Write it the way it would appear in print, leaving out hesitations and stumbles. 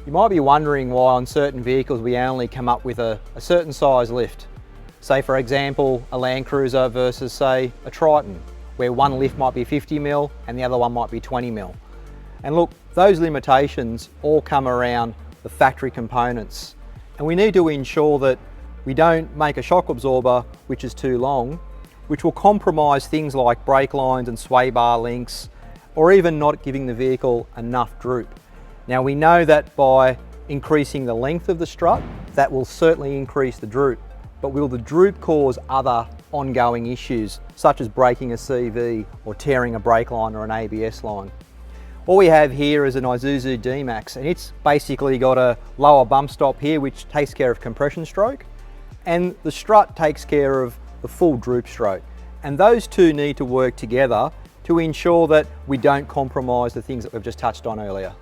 You might be wondering why on certain vehicles we only come up with a certain size lift. Say for example, a Land Cruiser versus say a Triton, where one lift might be 50mm and the other one might be 20mm. And look, those limitations all come around the factory components. And we need to ensure that we don't make a shock absorber which is too long, which will compromise things like brake lines and sway bar links, or even not giving the vehicle enough droop. Now we know that by increasing the length of the strut, that will certainly increase the droop. But will the droop cause other ongoing issues, such as breaking a CV or tearing a brake line or an ABS line? What we have here is an Isuzu D-Max, and it's basically got a lower bump stop here which takes care of compression stroke, and the strut takes care of the full droop stroke. And those two need to work together to ensure that we don't compromise the things that we've just touched on earlier.